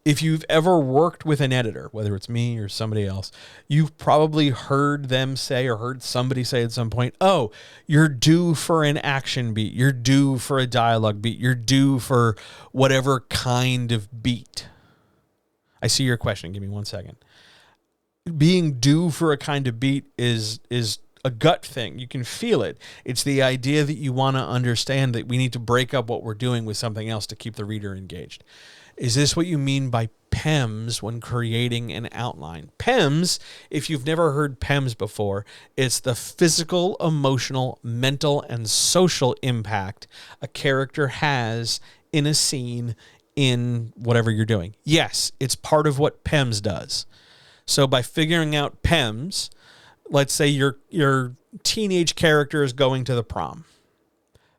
If you've ever worked with an editor, whether it's me or somebody else, you've probably heard them say or heard somebody say at some point, oh, you're due for an action beat. You're due for a dialogue beat. You're due for whatever kind of beat. I see your question. Give me 1 second. Being due for a kind of beat is a gut thing. You can feel it. It's the idea that you want to understand that we need to break up what we're doing with something else to keep the reader engaged. Is this what you mean by PEMS when creating an outline? PEMS, if you've never heard PEMS before, it's the physical, emotional, mental, and social impact a character has in a scene in whatever you're doing. Yes, it's part of what PEMS does. So by figuring out PEMS, let's say your teenage character is going to the prom.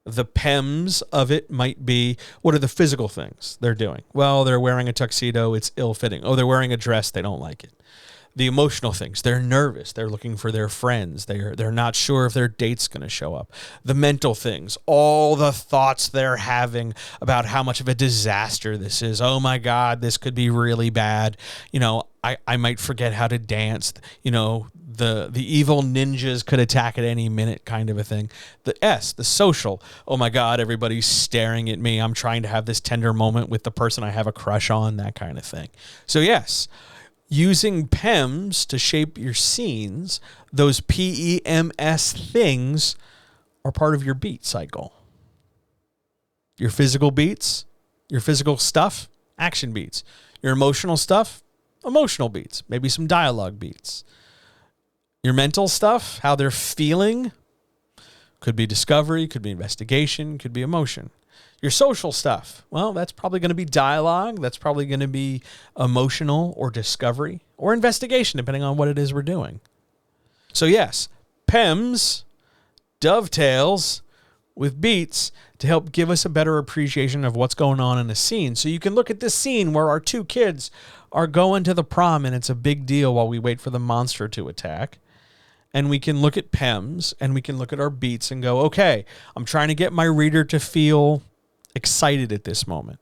The PEMS of it might be, what are the physical things they're doing? Well, they're wearing a tuxedo. It's ill-fitting. Oh, they're wearing a dress. They don't like it. The emotional things, they're nervous. They're looking for their friends. They're not sure if their date's going to show up. The mental things, all the thoughts they're having about how much of a disaster this is. Oh my God, this could be really bad. You know, I might forget how to dance. You know, the evil ninjas could attack at any minute, kind of a thing. The social. Oh my God, everybody's staring at me. I'm trying to have this tender moment with the person I have a crush on, that kind of thing. So yes, using PEMS to shape your scenes, those PEMS things are part of your beat cycle. Your physical beats, your physical stuff, action beats. Your emotional stuff, emotional beats, maybe some dialogue beats. Your mental stuff, how they're feeling, could be discovery, could be investigation, could be emotion. Your social stuff, well, that's probably going to be dialogue. That's probably going to be emotional or discovery or investigation, depending on what it is we're doing. So yes, PEMS dovetails with beats to help give us a better appreciation of what's going on in a scene. So you can look at this scene where our 2 kids are going to the prom and it's a big deal while we wait for the monster to attack. And we can look at PEMS and we can look at our beats and go, okay, I'm trying to get my reader to feel excited at this moment.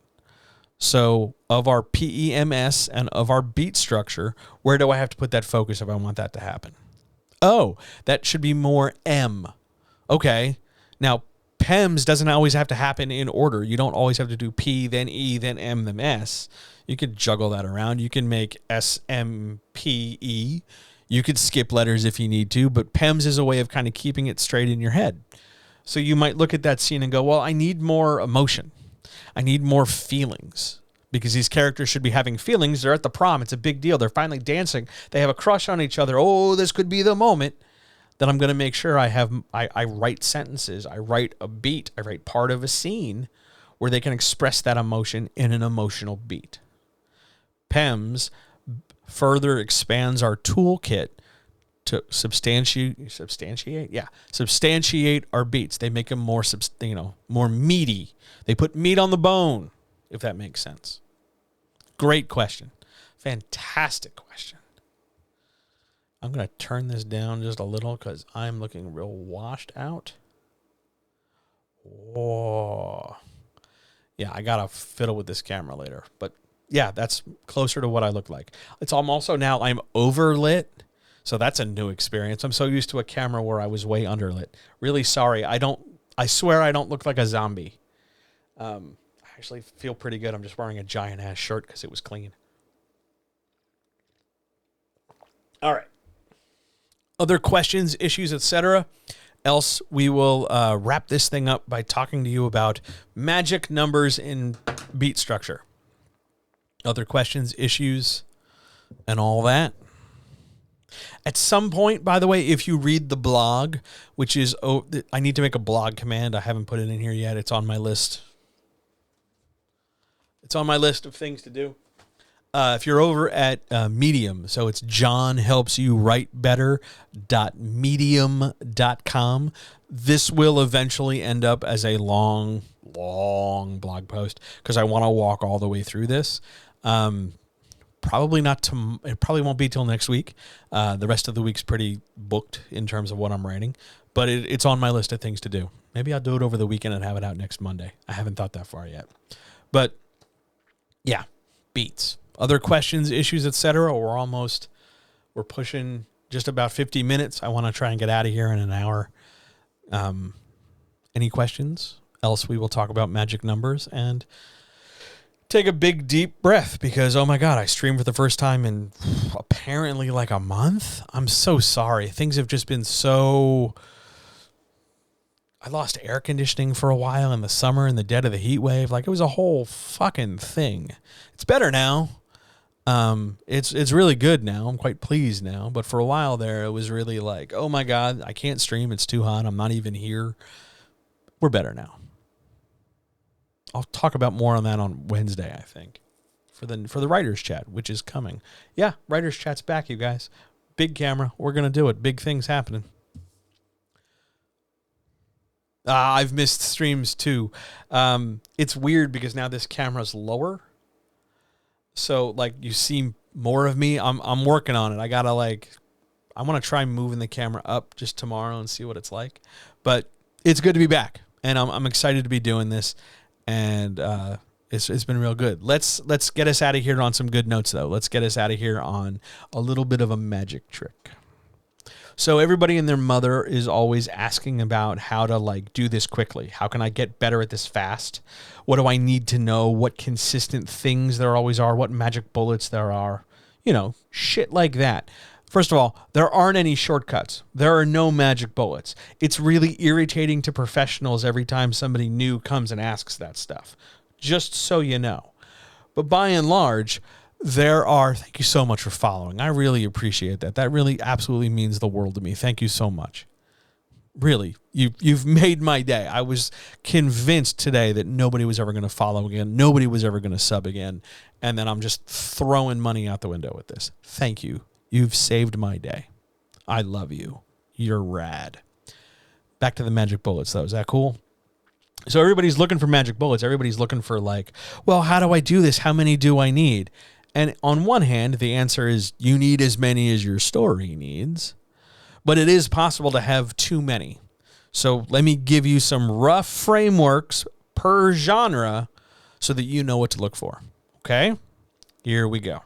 So of our PEMS and of our beat structure, where do I have to put that focus if I want that to happen? Oh, that should be more M. Okay. Now, PEMS doesn't always have to happen in order. You don't always have to do P, then E, then M, then S. You could juggle that around. You can make S, M, P, E. You could skip letters if you need to, but PEMS is a way of kind of keeping it straight in your head. So you might look at that scene and go, well, I need more emotion. I need more feelings, because these characters should be having feelings. They're at the prom. It's a big deal. They're finally dancing. They have a crush on each other. Oh, this could be the moment. Then I'm going to make sure I write sentences. I write a beat. I write part of a scene where they can express that emotion in an emotional beat. PEMS further expands our toolkit to substantiate our beats. They make them more, more meaty. They put meat on the bone, if that makes sense. Great question. Fantastic question. I'm going to turn this down just a little because I'm looking real washed out. Whoa. Yeah, I got to fiddle with this camera later. But yeah, that's closer to what I look like. I'm overlit. So that's a new experience. I'm so used to a camera where I was way underlit. Really sorry. I swear I don't look like a zombie. I actually feel pretty good. I'm just wearing a giant ass shirt because it was clean. All right. Other questions, issues, etc. Else we will wrap this thing up by talking to you about magic numbers in beat structure. Other questions, issues, and all that. At some point, by the way, if you read the blog, which is, I need to make a blog command. I haven't put it in here yet. It's on my list. It's on my list of things to do. If you're over at Medium, so it's johnhelpsyouwritebetter.medium.com. This will eventually end up as a long blog post because I want to walk all the way through this. Probably not. It probably won't be till next week. The rest of the week's pretty booked in terms of what I'm writing, but it's on my list of things to do. Maybe I'll do it over the weekend and have it out next Monday. I haven't thought that far yet, but yeah, beats. Other questions, issues, etc. We're pushing just about 50 minutes. I want to try and get out of here in an hour. Any questions? Else we will talk about magic numbers and take a big, deep breath because, oh my God, I streamed for the first time in apparently like a month. I'm so sorry. Things have just been so... I lost air conditioning for a while in the summer in the dead of the heat wave. Like, it was a whole fucking thing. It's better now. It's really good now. I'm quite pleased now. But for a while there, it was really like, oh my God, I can't stream. It's too hot. I'm not even here. We're better now. I'll talk about more on that on Wednesday, I think, for the writers chat, which is coming. Yeah, writers chat's back, you guys. Big camera. We're gonna do it. Big things happening. I've missed streams too. It's weird because now this camera's lower. So like you see more of me. I'm working on it. I want to try moving the camera up just tomorrow and see what it's like. But it's good to be back, and I'm excited to be doing this. And it's been real good. Let's get us out of here on some good notes though. Let's get us out of here on a little bit of a magic trick. So everybody and their mother is always asking about how to like do this quickly. How can I get better at this fast? What do I need to know? What consistent things there always are? What magic bullets there are? You know, shit like that. First of all, there aren't any shortcuts. There are no magic bullets. It's really irritating to professionals every time somebody new comes and asks that stuff. Just so you know. But by and large, there are, thank you so much for following. I really appreciate that. That really absolutely means the world to me. Thank you so much. Really, you've made my day. I was convinced today that nobody was ever going to follow again. Nobody was ever going to sub again. And then I'm just throwing money out the window with this. Thank you. You've saved my day. I love you. You're rad. Back to the magic bullets, though. Is that cool? So everybody's looking for magic bullets. Everybody's looking for like, well, how do I do this? How many do I need? And on one hand, the answer is you need as many as your story needs, but it is possible to have too many. So let me give you some rough frameworks per genre so that you know what to look for. Okay? Here we go.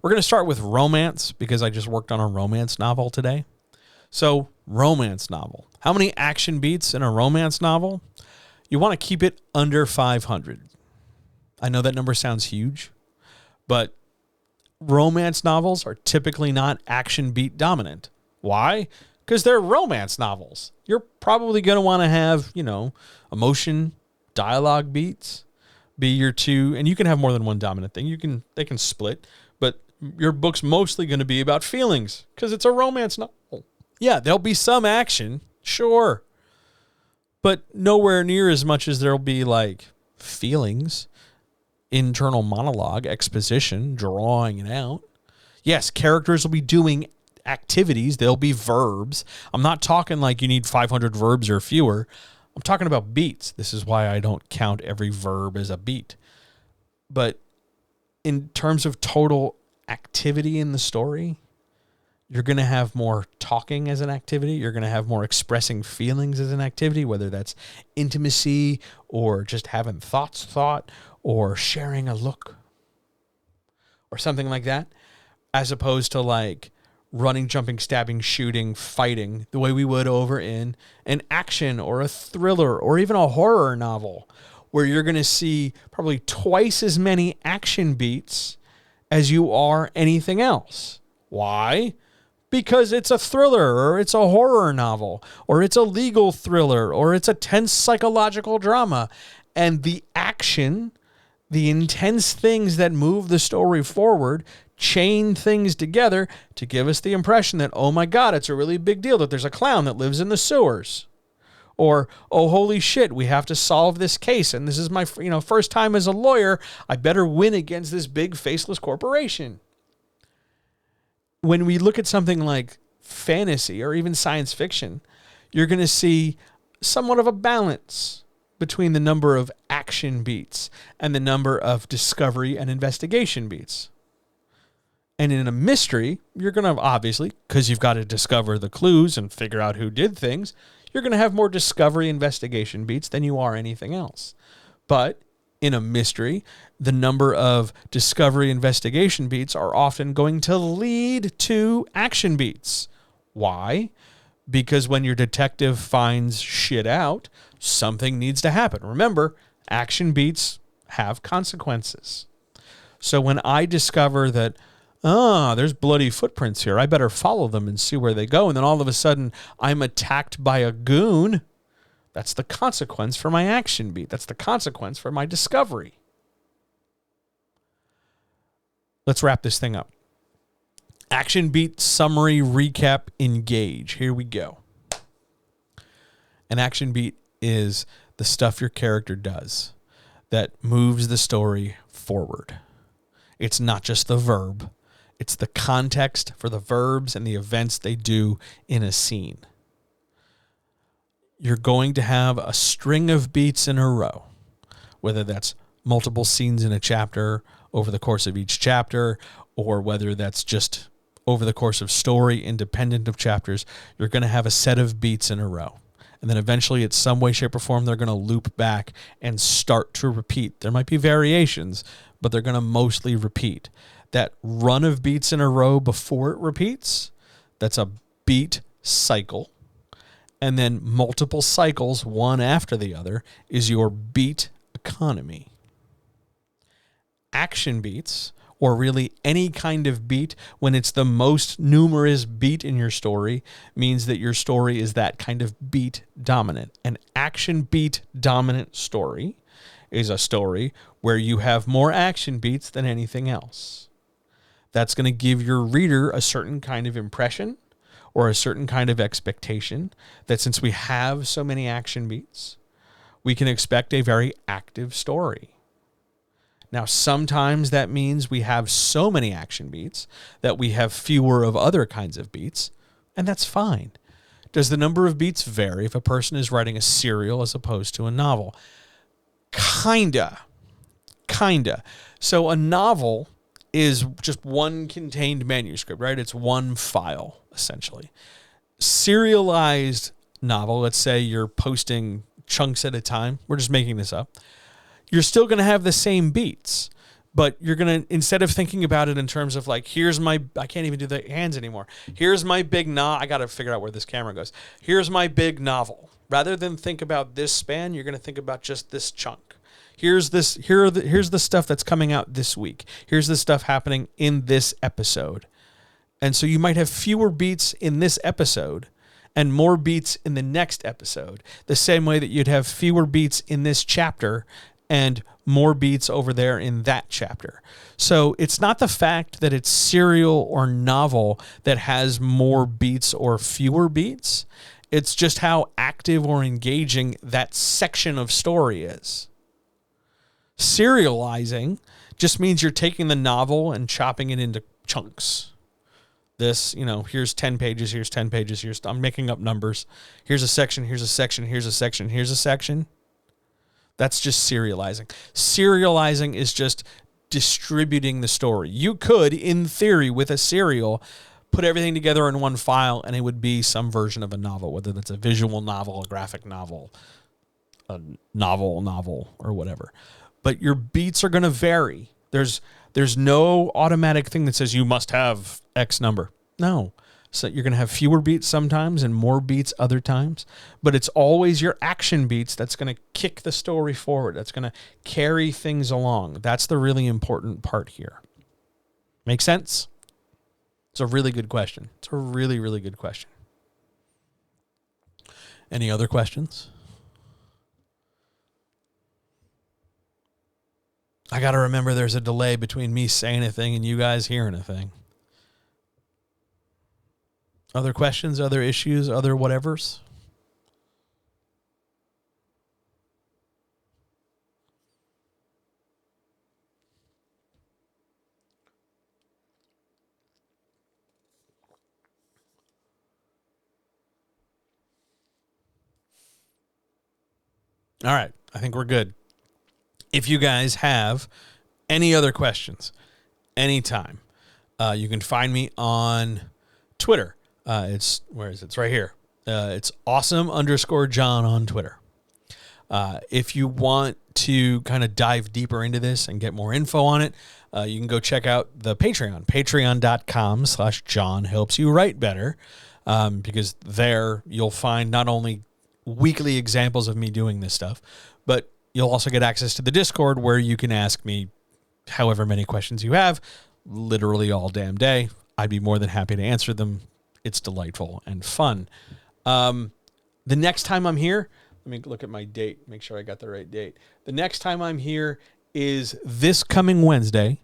We're going to start with romance because I just worked on a romance novel today. So, romance novel. How many action beats in a romance novel? You want to keep it under 500. I know that number sounds huge, but romance novels are typically not action beat dominant. Why? Because they're romance novels. You're probably going to want to have, emotion, dialogue beats be your two, and you can have more than one dominant thing. They can split, but your book's mostly going to be about feelings because it's a romance novel. Yeah, there'll be some action, sure, but nowhere near as much as there'll be like feelings, internal monologue, exposition, drawing it out. Yes, characters will be doing activities. They'll be verbs. I'm not talking like you need 500 verbs or fewer. I'm talking about beats. This is why I don't count every verb as a beat. But in terms of total activity in the story, you're going to have more talking as an activity. You're going to have more expressing feelings as an activity, whether that's intimacy or just having thoughts thought or sharing a look or something like that, as opposed to like running, jumping, stabbing, shooting, fighting the way we would over in an action or a thriller or even a horror novel, where you're going to see probably twice as many action beats as you are anything else. Why? Because it's a thriller or it's a horror novel or it's a legal thriller or it's a tense psychological drama. And the action, the intense things that move the story forward chain things together to give us the impression that, oh my God, it's a really big deal that there's a clown that lives in the sewers. Or, oh, holy shit, we have to solve this case. And this is my first time as a lawyer. I better win against this big faceless corporation. When we look at something like fantasy or even science fiction, you're going to see somewhat of a balance between the number of action beats and the number of discovery and investigation beats. And in a mystery, you're going to obviously, because you've got to discover the clues and figure out who did things, you're going to have more discovery investigation beats than you are anything else. But in a mystery, the number of discovery investigation beats are often going to lead to action beats. Why? Because when your detective finds shit out, something needs to happen. Remember, action beats have consequences. So when I discover that, there's bloody footprints here, I better follow them and see where they go. And then all of a sudden, I'm attacked by a goon. That's the consequence for my action beat. That's the consequence for my discovery. Let's wrap this thing up. Action beat, summary, recap, engage. Here we go. An action beat is the stuff your character does that moves the story forward. It's not just the verb. It's the context for the verbs and the events they do in a scene. You're going to have a string of beats in a row, whether that's multiple scenes in a chapter over the course of each chapter, or whether that's just over the course of story independent of chapters. You're going to have a set of beats in a row. And then eventually, in some way, shape, or form, they're going to loop back and start to repeat. There might be variations, but they're going to mostly repeat. That run of beats in a row before it repeats, that's a beat cycle. And then multiple cycles, one after the other, is your beat economy. Action beats, or really any kind of beat, when it's the most numerous beat in your story, means that your story is that kind of beat dominant. An action beat dominant story is a story where you have more action beats than anything else. That's going to give your reader a certain kind of impression or a certain kind of expectation that since we have so many action beats, we can expect a very active story. Now, sometimes that means we have so many action beats that we have fewer of other kinds of beats, and that's fine. Does the number of beats vary if a person is writing a serial as opposed to a novel? Kinda. So a novel is just one contained manuscript, right? It's one file, essentially. Serialized novel, let's say you're posting chunks at a time. We're just making this up. You're still going to have the same beats, but you're going to, instead of thinking about it in terms of like, here's my, I can't even do the hands anymore. Here's my big I got to figure out where this camera goes. Here's my big novel. Rather than think about this span, you're going to think about just this chunk. Here's the stuff that's coming out this week. Here's the stuff happening in this episode. And so you might have fewer beats in this episode and more beats in the next episode, the same way that you'd have fewer beats in this chapter and more beats over there in that chapter. So it's not the fact that it's serial or novel that has more beats or fewer beats. It's just how active or engaging that section of story is. Serializing just means you're taking the novel and chopping it into chunks. This, here's 10 pages, here's 10 pages, I'm making up numbers. Here's a section, here's a section, here's a section, here's a section. That's just serializing. Serializing is just distributing the story. You could, in theory, with a serial, put everything together in one file and it would be some version of a novel, whether that's a visual novel, a graphic novel, a novel, or whatever. But your beats are going to vary. There's no automatic thing that says you must have X number. No. So you're going to have fewer beats sometimes and more beats other times. But it's always your action beats that's going to kick the story forward. That's going to carry things along. That's the really important part here. Make sense? It's a really good question. It's a really, really good question. Any other questions? I got to remember there's a delay between me saying a thing and you guys hearing a thing. Other questions, other issues, other whatevers? All right. I think we're good. If you guys have any other questions, anytime, you can find me on Twitter. Where is it? It's right here. It's awesome_John on Twitter. If you want to kind of dive deeper into this and get more info on it, you can go check out the Patreon, patreon.com/John helps you write better. Because there you'll find not only weekly examples of me doing this stuff, but you'll also get access to the Discord where you can ask me however many questions you have, literally all damn day. I'd be more than happy to answer them. It's delightful and fun. The next time I'm here, let me look at my date, make sure I got the right date. The next time I'm here is this coming Wednesday,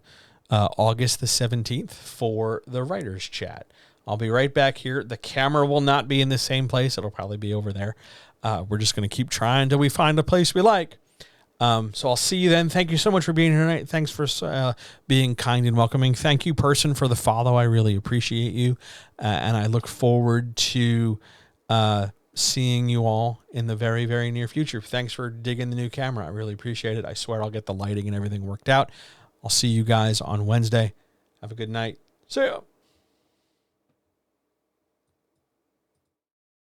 August the 17th, for the Writers Chat. I'll be right back here. The camera will not be in the same place. It'll probably be over there. We're just going to keep trying until we find a place we like. So I'll see you then. Thank you so much for being here tonight. Thanks for being kind and welcoming. Thank you, person, for the follow. I really appreciate you. And I look forward to seeing you all in the very, very near future. Thanks for digging the new camera. I really appreciate it. I swear I'll get the lighting and everything worked out. I'll see you guys on Wednesday. Have a good night. See ya.